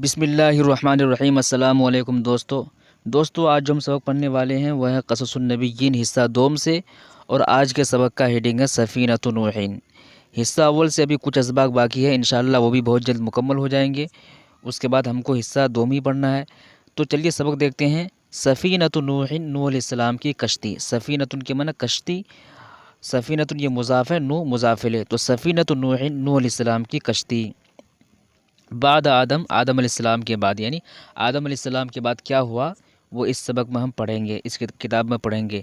بسم اللہ الرحمن الرحیم۔ السلام علیکم دوستو آج جو ہم سبق پڑھنے والے ہیں وہ ہے قصص النبیین حصہ دوم سے، اور آج کے سبق کا ہیڈنگ ہے سفینۃ نوح۔ حصہ اول سے ابھی کچھ اسباق باقی ہے، انشاءاللہ وہ بھی بہت جلد مکمل ہو جائیں گے۔ اس کے بعد ہم کو حصہ دوم ہی پڑھنا ہے، تو چلیے سبق دیکھتے ہیں۔ سفینۃ نوح، نوح علیہ السلام کی کشتی۔ سفینۃ کے معنی کشتی، سفینۃ یہ مضاف ہے، نوح مضاف الیہ، تو سفینۃ نوح، نوح علیہ السلام کی کشتی۔ بعد آدم علیہ السلام کے بعد، یعنی آدم علیہ السلام کے بعد کیا ہوا وہ اس سبق میں ہم پڑھیں گے، اس کتاب میں پڑھیں گے۔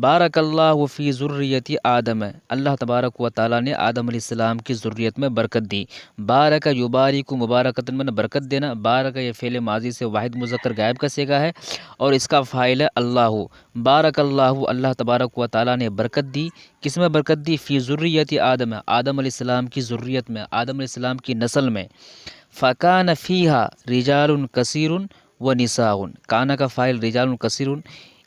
بارک اللہ فی ذریت آدم، اللہ تبارک و تعالیٰ نے آدم علیہ السلام کی ذریت میں برکت دی۔ بارک یبارک، مبارکتن میں برکت دینا۔ بارک یہ فعل ماضی سے واحد مذکر غائب کا صیغہ ہے، اور اس کا فاعل ہے اللہ۔ بارک اللہ، اللہ تبارک و تعالیٰ نے برکت دی۔ کس میں برکت دی؟ فی ذریت آدم، آدم علیہ السلام کی ذریت میں، آدم علیہ السلام کی نسل میں۔ فَكَانَ فِيهَا رِجَالٌ كَثِيرٌ وَنِسَاءٌ، کانا کا فاعل رجال کثیر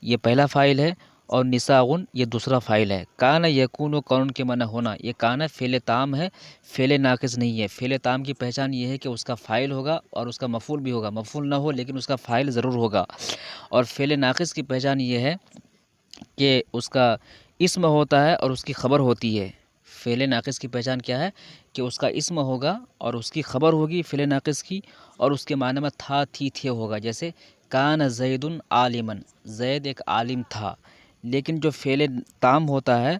یہ پہلا فاعل ہے، اور نساء یہ دوسرا فاعل ہے۔ کانا یکون، کون کے معنی ہونا، یہ کانا فعل تام ہے، فعل ناقص نہیں ہے۔ فعل تام کی پہچان یہ ہے کہ اس کا فاعل ہوگا اور اس کا مفعول بھی ہوگا، مفعول نہ ہو لیکن اس کا فاعل ضرور ہوگا۔ اور فعل ناقص کی پہچان یہ ہے کہ اس کا اسم ہوتا ہے اور اس کی خبر ہوتی ہے۔ فعل ناقص کی پہچان کیا ہے؟ کہ اس کا اسم ہوگا اور اس کی خبر ہوگی فعل ناقص کی، اور اس کے معنی میں تھا، تھی، تھے ہوگا۔ جیسے کان زید عالما، زید ایک عالم تھا، لیکن جو فعل تام ہوتا ہے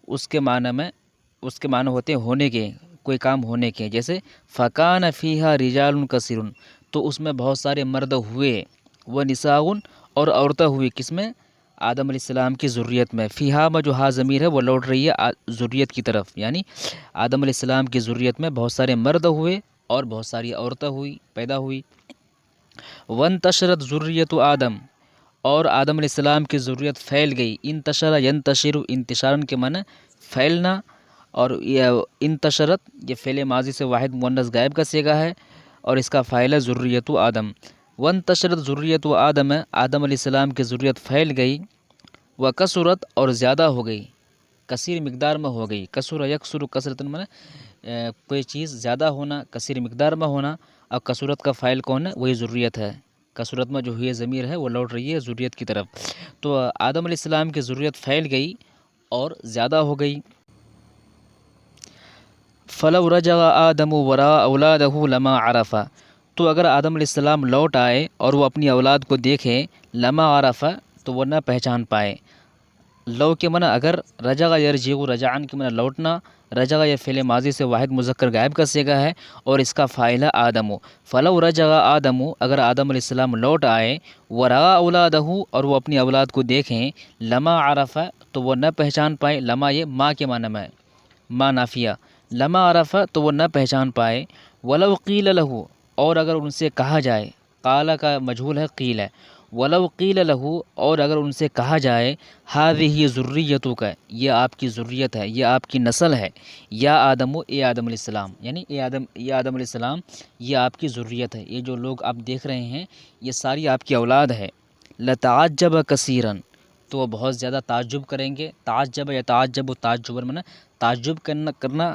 اس کے معنی ہوتے ہیں ہونے کے، کوئی کام ہونے کے۔ جیسے فکان فیہا رجال کثیر، تو اس میں بہت سارے مرد ہوئے، وہ نساء اور عورتیں ہوئی، کس میں؟ آدم علیہ السلام کی ذریت میں۔ فیہا میں جو ہا ضمیر ہے وہ لوٹ رہی ہے ذریت کی طرف، یعنی آدم علیہ السلام کی ذریت میں بہت سارے مرد ہوئے اور بہت ساری عورتیں پیدا ہوئی۔ وانتشرت ذریت آدم، اور آدم علیہ السلام کی ذریت پھیل گئی۔ انتشر ینتشر، انتشارن کے معنی پھیلنا، اور انتشرت یہ فعل ماضی سے واحد مؤنث غائب کا صیغہ ہے، اور اس کا فاعل ہے ذریت آدم۔ وانتشرت ذریت آدم، آدم علیہ السلام کی ذریت پھیل گئی۔ وکثرت، اور زیادہ ہو گئی، کثیر مقدار میں ہو گئی۔ کثر یکثر کثرۃ میں کوئی چیز زیادہ ہونا، کثیر مقدار میں ہونا۔ اور کثرت کا فاعل کون ہے؟ وہی ذریت ہے۔ کثرت میں جو ہوئی ضمیر ہے وہ لوٹ رہی ہے ذریت کی طرف۔ تو آدم علیہ السلام کی ذریت پھیل گئی اور زیادہ ہو گئی۔ فلو رجع آدم وراء اولادہ لما عرف، تو اگر آدم علیہ السلام لوٹ آئے اور وہ اپنی اولاد کو دیکھیں، لما عرف، تو وہ نہ پہچان پائے۔ لو کے معنی اگر، رجع یرجع، رجعن کے معنی لوٹنا، رجع یہ فعل ماضی سے واحد مذکر غائب کا صیغہ ہے، اور اس کا فاعل ہے آدم۔ فلو رجع آدم، اگر آدم علیہ السلام لوٹ آئے، وراء اولادہ، اور وہ اپنی اولاد کو دیکھیں، لما عرف، تو وہ نہ پہچان پائے۔ لما یہ ماں کے معنی میں، ماں نافیہ، لما عرف، تو وہ نہ پہچان پائے۔ ولو قیل لہ، اور اگر ان سے کہا جائے، قال کا مجہول ہے، قیل ہے۔ ولو قیل لہ، اور اگر ان سے کہا جائے، ہذہ ذریتک، یہ آپ کی ذریت ہے، یہ آپ کی نسل ہے، یا آدم، اے آدم علیہ السلام، یعنی یہ آدم علیہ السلام، یہ آپ کی ذریت ہے، یہ جو لوگ آپ دیکھ رہے ہیں یہ ساری آپ کی اولاد ہے۔ لتعجب کثیرا، تو وہ بہت زیادہ تعجب کریں گے۔ تعجب یا تعجب، تعجب میں تعجب کرنا،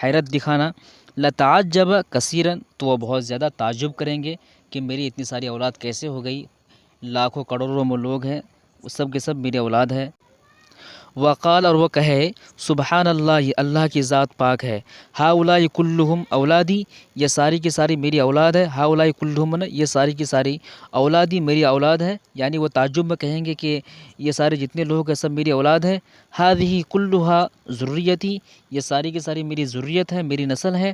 حیرت دکھانا۔ لتعجب کثیرا، تو وہ بہت زیادہ تعجب کریں گے کہ میری اتنی ساری اولاد کیسے ہو گئی، لاکھوں کروڑوں میں لوگ ہیں، وہ سب کے سب میری اولاد ہے۔ وقال، اور وہ کہے، سبحان اللہ، اللہ کی ذات پاک ہے۔ ہؤلاء کلہم اولادی، یہ ساری کی ساری میری اولاد ہے۔ ہؤلاء کلہم، یہ ساری کی ساری اولادی میری اولاد ہے، یعنی وہ تعجب میں کہیں گے کہ یہ سارے جتنے لوگ ہیں سب میری اولاد ہے۔ ہذہ کلھا ذریتی، یہ ساری کی ساری میری ذریت ہے، میری نسل ہے۔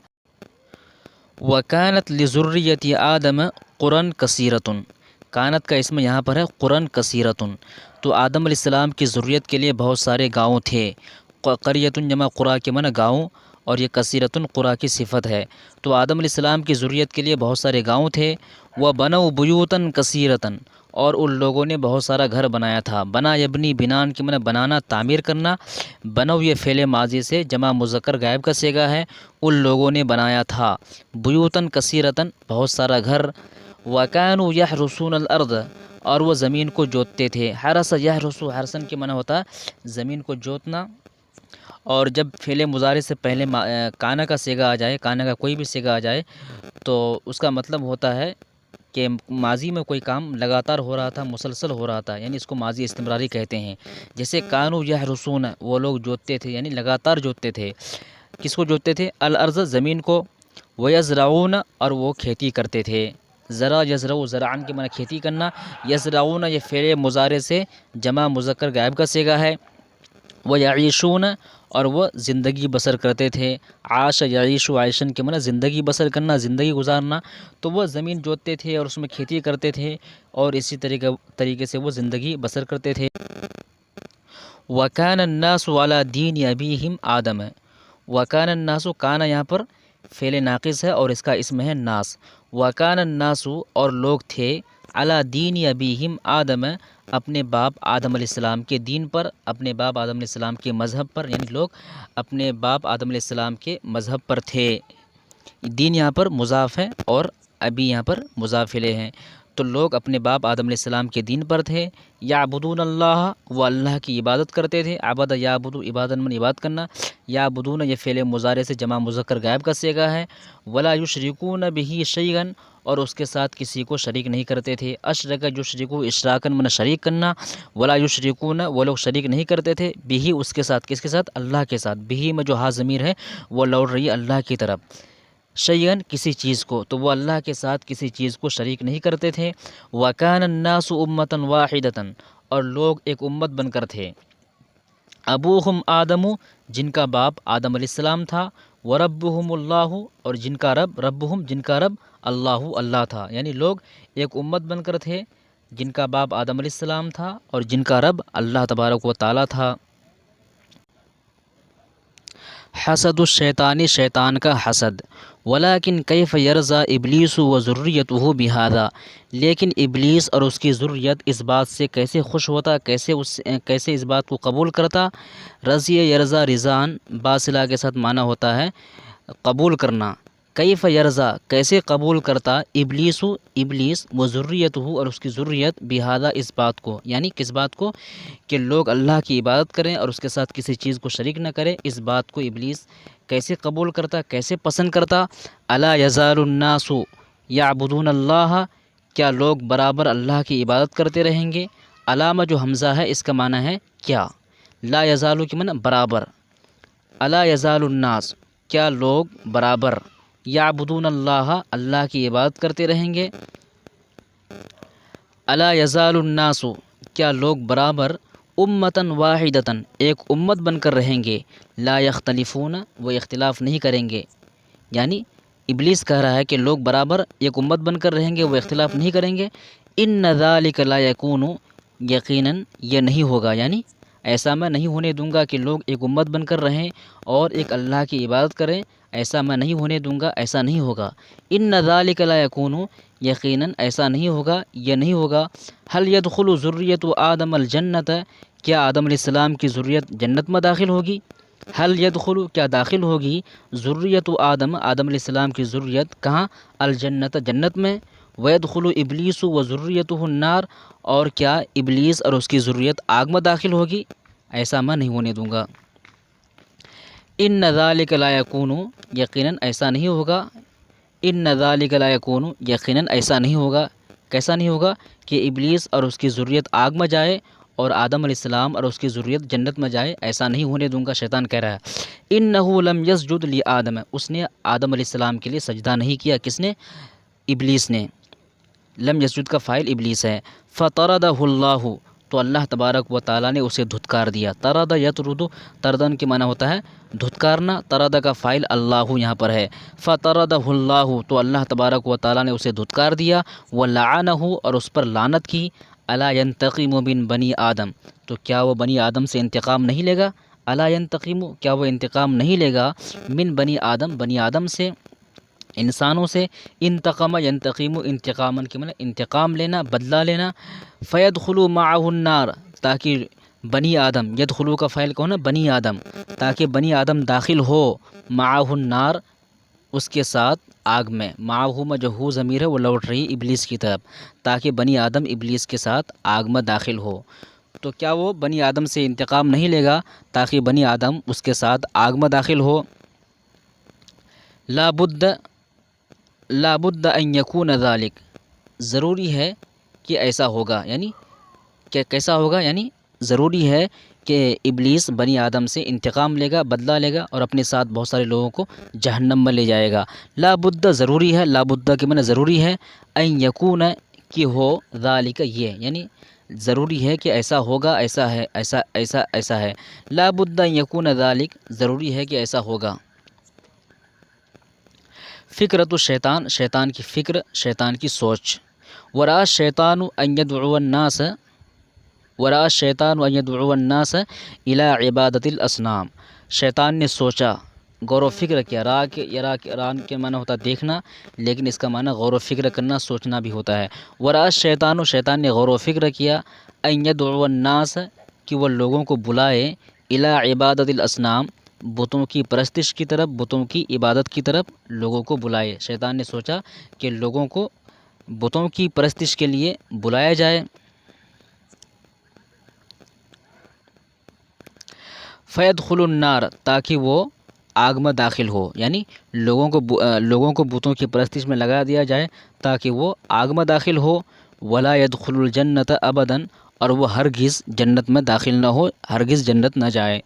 وکانت لذریت آدم قرن کثیرۃ، کانت کا اسم یہاں پر ہے قرن کثیرۃ، تو آدم علیہ السلام کی ذریت کے لیے بہت سارے گاؤں تھے۔ قریۃ جمع قریٰ کے معنی گاؤں، اور یہ کثیرۃ قریٰ کی صفت ہے۔ تو آدم علیہ السلام کی ذریت کے لیے بہت سارے گاؤں تھے۔ وبنوا بیوتا کثیرۃ، اور ان لوگوں نے بہت سارا گھر بنایا تھا۔ بنا یبنی، بنان کے معنی بنانا، تعمیر کرنا۔ بنو یہ فعل ماضی سے جمع مذکر غائب کا صیغہ ہے، ان لوگوں نے بنایا تھا۔ بیوتن کثیرتن، بہت سارا گھر۔ وکانوا یحرثون الارض، اور وہ زمین کو جوتتے تھے۔ حرث یحرث، حرثن کے معنی ہوتا ہے زمین کو جوتنا، اور جب فعل مضارع سے پہلے کانا کا صیغہ آ جائے، کانا کا کوئی بھی صیغہ آ جائے تو اس کا مطلب ہوتا ہے کہ ماضی میں کوئی کام لگاتار ہو رہا تھا، مسلسل ہو رہا تھا، یعنی اس کو ماضی استمراری کہتے ہیں۔ جیسے کانو یحرسون، وہ لوگ جوتتے تھے، یعنی لگاتار جوتتے تھے۔ کس کو جوتتے تھے؟ الارض، زمین کو، ویزرعون، اور وہ کھیتی کرتے تھے۔ زرع یزرع، زرعن کے معنی کھیتی کرنا، یزرعون یہ فعل مضارع سے جمع مذکر غائب کا صیغہ ہے۔ ویعیشون، اور وہ زندگی بسر کرتے تھے۔ عاش یعیش عیشن کے معنی زندگی بسر کرنا، زندگی گزارنا، تو وہ زمین جوتتے تھے اور اس میں کھیتی کرتے تھے اور اسی طریقے سے وہ زندگی بسر کرتے تھے۔ وَكَانَ النَّاسُ عَلَى دِينِ أَبِيهِمْ آدم ہے۔ وَكَانَ النَّاسُ، کانا یہاں پر فعل ناقص ہے اور اس کا اسم ہے ناس۔ وَكَانَ النَّاسُ، اور لوگ تھے، عَلَى دِينِ أَبِيهِمْ آدم، اپنے باپ آدم علیہ السلام کے دین پر، اپنے باپ آدم علیہ السلام کے مذہب پر، یعنی لوگ اپنے باپ آدم علیہ السلام کے مذہب پر تھے۔ دین یہاں پر مضاف ہے اور ابی یہاں پر مضاف الیہ ہیں، تو لوگ اپنے باپ آدم علیہ السلام کے دین پر تھے۔ یعبدون اللہ، وہ اللہ کی عبادت کرتے تھے۔ عبد یعبد، عبادت من عبادت کرنا۔ یعبدون یہ فعل مضارع سے جمع مذکر غائب کا صیغہ ہے۔ ولا یشرکون بہ شیئا، اور اس کے ساتھ کسی کو شریک نہیں کرتے تھے۔ اشرک یشرکو، اشراکن من شریک کرنا۔ ولا یشرکون، وہ لوگ شریک نہیں کرتے تھے، بہ اس کے ساتھ، کس کے ساتھ؟ اللہ کے ساتھ۔ بہ میں جو ہا ضمیر ہے وہ لوٹ رہی ہے اللہ کی طرف۔ شیئن کسی چیز کو، تو وہ اللہ کے ساتھ کسی چیز کو شریک نہیں کرتے تھے۔ وَكَانَ النَّاسُ أُمَّةً وَاحِدَةً، اور لوگ ایک امت بن کر تھے۔ ابوہم آدم، جن کا باپ آدم علیہ السلام تھا۔ وربہم اللہ، اور جن کا رب، ربہم جن کا رب، اللہ اللہ تھا، یعنی لوگ ایک امت بن کر تھے جن کا باپ آدم علیہ السلام تھا اور جن کا رب اللہ تبارک و تعالی تھا۔ حسد الشیطانی، شیطان کا حسد۔ ولیکن کیف یرضی ابلیس و ذریتہ بہذا، لیکن ابلیس اور اس کی ذریت اس بات سے کیسے خوش ہوتا، کیسے اس بات کو قبول کرتا۔ رضی یرضی، رضان باصلہ کے ساتھ معنی ہوتا ہے قبول کرنا۔ کیف یرضی، کیسے قبول کرتا، ابلیس و ذریتہ، اور اس کی ذریت، بہذا اس بات کو، یعنی کس بات کو؟ کہ لوگ اللہ کی عبادت کریں اور اس کے ساتھ کسی چیز کو شریک نہ کریں، اس بات کو ابلیس کیسے قبول کرتا، کیسے پسند کرتا۔ الا یزال الناس یعبدون اللہ، کیا لوگ برابر اللہ کی عبادت کرتے رہیں گے؟ علامہ جو حمزہ ہے اس کا معنی ہے کیا، لا یزالو کی معنی برابر۔ الا یزال الناس، کیا لوگ برابر، یعبدون اللہ، اللہ کی عبادت کرتے رہیں گے۔ الا یزال الناس، کیا لوگ برابر، امتاً واحدتاً، ایک امت بن کر رہیں گے، لا یختلفون، وہ اختلاف نہیں کریں گے، یعنی ابلیس کہہ رہا ہے کہ لوگ برابر ایک امت بن کر رہیں گے، وہ اختلاف نہیں کریں گے۔ ان ذالک لا یکون، یقیناً یہ نہیں ہوگا، یعنی ایسا میں نہیں ہونے دوں گا کہ لوگ ایک امت بن کر رہیں اور ایک اللہ کی عبادت کریں، ایسا میں نہیں ہونے دوں گا، ایسا نہیں ہوگا۔ ان ذالک لا یکون، یقیناً ایسا نہیں ہوگا، یہ نہیں ہوگا۔ هل يدخل ذریت آدم الجنت، کیا آدم علیہ السلام کی ذریت جنت میں داخل ہوگی؟ هل يدخل، کیا داخل ہوگی، ذریت آدم، آدم علیہ السلام کی ذریت کہاں؟ الجنت، جنت میں۔ ويدخل ابلیس و ذریتہ النار، اور کیا ابلیس اور اس کی ذریت آگ میں داخل ہوگی؟ ایسا میں نہیں ہونے دوں گا۔ ان ذالک لا یکون، یقیناً ایسا نہیں ہوگا۔ ان ذالک لا یکون، یقیناً ایسا نہیں ہوگا۔ کیسا نہیں ہوگا؟ کہ ابلیس اور اس کی ذریت آگ میں جائے اور آدم علیہ السلام اور اس کی ذریت جنت میں جائے، ایسا نہیں ہونے دوں گا، شیطان کہہ رہا ہے۔ انہ لم یسجد لآدم، اس نے آدم علیہ السلام کے لیے سجدہ نہیں کیا، کس نے؟ ابلیس نے۔ لم یسجد کا فاعل ابلیس ہے۔ فطردہ اللہ، تو اللہ تبارک و تعالیٰ نے اسے دھتکار دیا۔ طرد یطرد، طردن کے معنی ہوتا ہے دھتکارنا، طرد کا فاعل اللہ یہاں پر ہے۔ فطردہ اللہ، تو اللہ تبارک و تعالیٰ نے اسے دھتکار دیا۔ ولعنہ، اور اس پر لعنت کی۔ الا ینتقم من بنی آدم، تو کیا وہ بنی آدم سے انتقام نہیں لے گا؟ الا ینتقم، کیا وہ انتقام نہیں لے گا، من بنی آدم، بنی آدم سے، انسانوں سے۔ انتقم ینتقم، انتقامن کے معنی انتقام لینا، بدلہ لینا۔ فیدخلوا معہ النار، تاکہ بنی آدم، یدخلو کا فاعل کون ہے؟ بنی آدم، تاکہ بنی آدم داخل ہو، معہ النار، اس کے ساتھ آگ میں۔ معہ میں جو ہو ضمیر ہے وہ لوٹ رہی ابلیس کی طرف، تاکہ بنی آدم ابلیس کے ساتھ آگ میں داخل ہو۔ تو کیا وہ بنی آدم سے انتقام نہیں لے گا تاکہ بنی آدم اس کے ساتھ آگ میں داخل ہو؟ لا بد ان یکون ذالک، ضروری ہے کہ ایسا ہوگا، یعنی کہ کیسا ہوگا، یعنی ضروری ہے کہ ابلیس بنی آدم سے انتقام لے گا، بدلہ لے گا اور اپنے ساتھ بہت سارے لوگوں کو جہنم میں لے جائے گا۔ لا بد ضروری ہے، لا بد کے معنی ضروری ہے، ان یکون کہ ہو، ذالک یہ، یعنی ضروری ہے کہ ایسا ہوگا، ایسا ہے، ایسا ایسا ایسا ہے۔ لا بد ان یکون ذالک، ضروری ہے کہ ایسا ہوگا۔ فکرۃ الشیطان، شیطان کی فکر، شیطان کی سوچ۔ ورا الشیطان ان یدعو الناس الی عبادت الاصنام، شیطان نے سوچا، غور و فکر کیا، ران کے معنی ہوتا ہے دیکھنا، لیکن اس کا معنی غور و فکر کرنا، سوچنا بھی ہوتا ہے۔ ورا الشیطان، شیطان نے غور و فکر کیا، ان یدعو الناس کہ وہ لوگوں کو بلائے، الی عبادت الاصنام بتوں کی پرستش کی طرف، بتوں کی عبادت کی طرف لوگوں کو بلائے۔ شیطان نے سوچا کہ لوگوں کو بتوں کی پرستش کے لیے بلایا جائے۔ فیدخل النار، تاکہ وہ آگ میں داخل ہو، یعنی لوگوں کو بتوں کی پرستش میں لگا دیا جائے تاکہ وہ آگ میں داخل ہو۔ ولا يدخل الجنت ابدا، اور وہ ہرگز جنت میں داخل نہ ہو، ہرگز جنت نہ جائے۔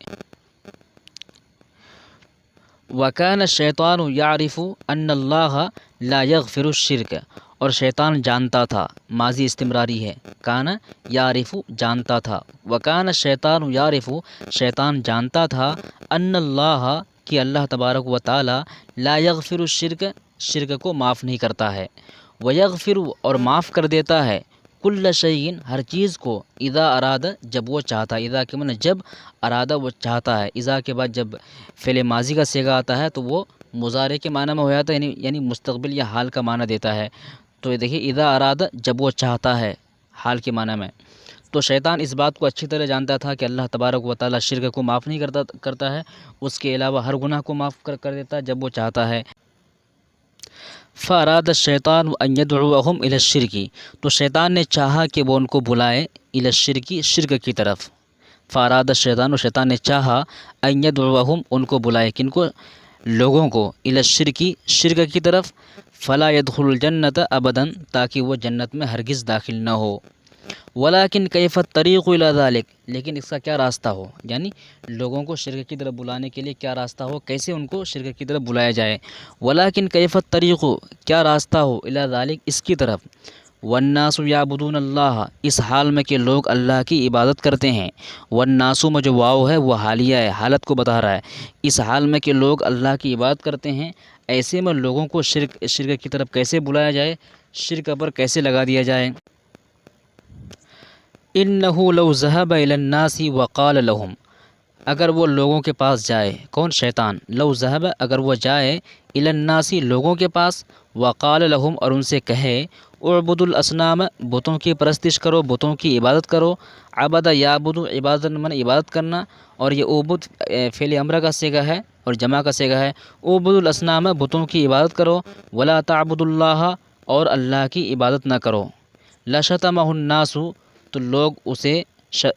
وَكَانَ الشَّيْطَانُ يَعْرِفُ أَنَّ اللَّهَ لَا يَغْفِرُ الشِّرْكَ، اور شیطان جانتا تھا، ماضی استمراری ہے، کان یعرف جانتا تھا، وکان الشیطان یعرف شیطان جانتا تھا، ان اللہ کہ اللہ تبارک و تعالی لا یغفر الشرک، شرک کو معاف نہیں کرتا ہے، ویغفر اور معاف کر دیتا ہے، کل شیء ہر چیز کو، اذا اراد جب وہ چاہتا ہے، اذا کے معنی جب، ارادہ وہ چاہتا ہے، اذا کے بعد جب فعل ماضی کا صیغہ آتا ہے تو وہ مضارع کے معنی میں ہو جاتا ہے، یعنی مستقبل یا حال کا معنی دیتا ہے۔ تو یہ دیکھیے اذا اراد جب وہ چاہتا ہے، حال کے معنی میں۔ تو شیطان اس بات کو اچھی طرح جانتا تھا کہ اللہ تبارک و تعالی شرک کو معاف نہیں کرتا ہے، اس کے علاوہ ہر گناہ کو معاف کر دیتا ہے جب وہ چاہتا ہے۔ فاراد الشیطان ان یدعوہم الی الشرک، تو شیطان نے چاہا کہ وہ ان کو بلائے الی الشرک، شرک کی طرف۔ فاراد الشیطان، شیطان نے چاہا ان یدعوہم ان کو بلائے، کن کو؟ لوگوں کو، الی الشرک، شرک کی طرف، فلا يدخل الجنت ابدا، تاکہ وہ جنت میں ہرگز داخل نہ ہو۔ ولیکن کیف الطریق الی ذلک، لیکن اس کا کیا راستہ ہو، یعنی لوگوں کو شرک کی طرف بلانے کے لیے کیا راستہ ہو، کیسے ان کو شرک کی طرف بلایا جائے۔ ولیکن کیف الطریق، کیا راستہ ہو، الی ذلک اس کی طرف۔ والناس یعبدون اللہ، اس حال میں کہ لوگ اللہ کی عبادت کرتے ہیں۔ والناس میں جو واو ہے وہ حالیہ ہے، حالت کو بتا رہا ہے، اس حال میں کہ لوگ اللہ کی عبادت کرتے ہیں، ایسے میں لوگوں کو شرک کی طرف کیسے بلایا جائے، شرک پر کیسے لگا دیا جائے۔ انہ لو ذہب الی الناس وقال لهم، اگر وہ لوگوں کے پاس جائے، کون؟ شیطان۔ لو ذہب اگر وہ جائے، الی الناس لوگوں کے پاس، وقال لهم اور ان سے کہے، اعبدوا الاصنام بتوں کی پرستش کرو، بتوں کی عبادت کرو۔ عبد یعبد، عبادت من عبادت کرنا، اور یہ اعبد فعل امر کا صیغہ ہے اور جمع کا صیغہ ہے۔ اعبدوا الاصنام بتوں کی عبادت کرو، ولا تعبدوا اللہ اور اللہ کی عبادت نہ کرو۔ لشتمہ الناس، تو لوگ اسے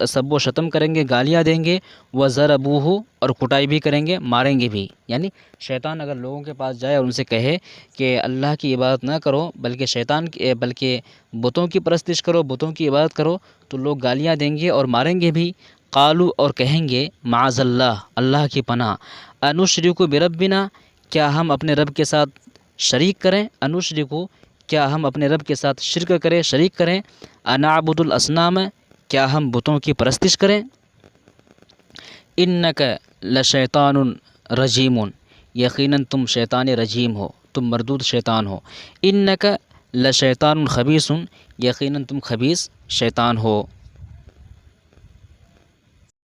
سب و شتم کریں گے، گالیاں دیں گے، وضربوہ اور کٹائی بھی کریں گے، ماریں گے بھی۔ یعنی شیطان اگر لوگوں کے پاس جائے اور ان سے کہے کہ اللہ کی عبادت نہ کرو بلکہ بتوں کی پرستش کرو، بتوں کی عبادت کرو، تو لوگ گالیاں دیں گے اور ماریں گے بھی۔ قالو اور کہیں گے، معاذ اللہ، اللہ کی پناہ، انشرک بربنا، کیا ہم اپنے رب کے ساتھ شریک کریں، انشرک کیا ہم اپنے رب کے ساتھ شرک کریں، شریک کریں، انعبد الاصنام کیا ہم بتوں کی پرستش کریں۔ انک لشیطان رجیم، یقیناً تم شیطان رجیم ہو، تم مردود شیطان ہو۔ انک لشیطان خبیث، یقیناً تم خبیث شیطان ہو۔